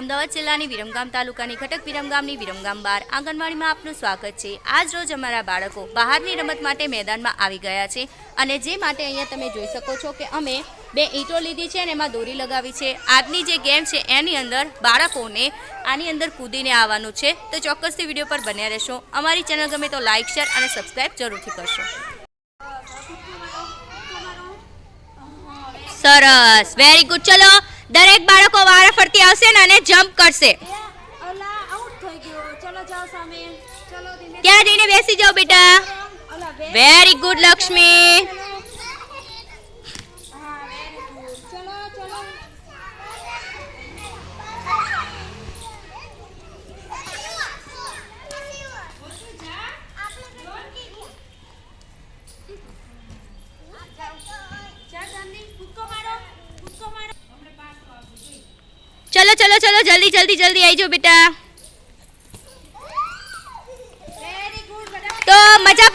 અમદાવાદ જિલ્લાની વિરમગામ તાલુકાની ખટક વિરમગામની વિરમગામ બાર આંગણવાડીમાં આપનું સ્વાગત છે। આજ રોજ અમારા બાળકો બહારની રમત માટે મેદાનમાં આવી ગયા છે અને જે માટે અહીંયા તમે જોઈ શકો છો કે અમે 2 ઈંટો લીધી છે અને એમાં દોરી લગાવી છે। આજની જે ગેમ છે એની અંદર બાળકોને આની અંદર કૂદીને આવવાનું છે, તો ચોક્કસથી વિડીયો પર બન્યા રહેશો। અમારી ચેનલ ગમે તો લાઇક, શેર અને સબસ્ક્રાઈબ જરૂરથી કરશો। સરસ, વેરી ગુડ। ચલો દરેક બાળકો વારા ફરતી આવશે અને જમ્પ કરશે। ત્યાં જઈને બેસી જાઓ બેટા। Very good Lakshmi. चलो चलो चलो जल्दी जल्दी जल्दी आई जाओ बेटा। तो मजा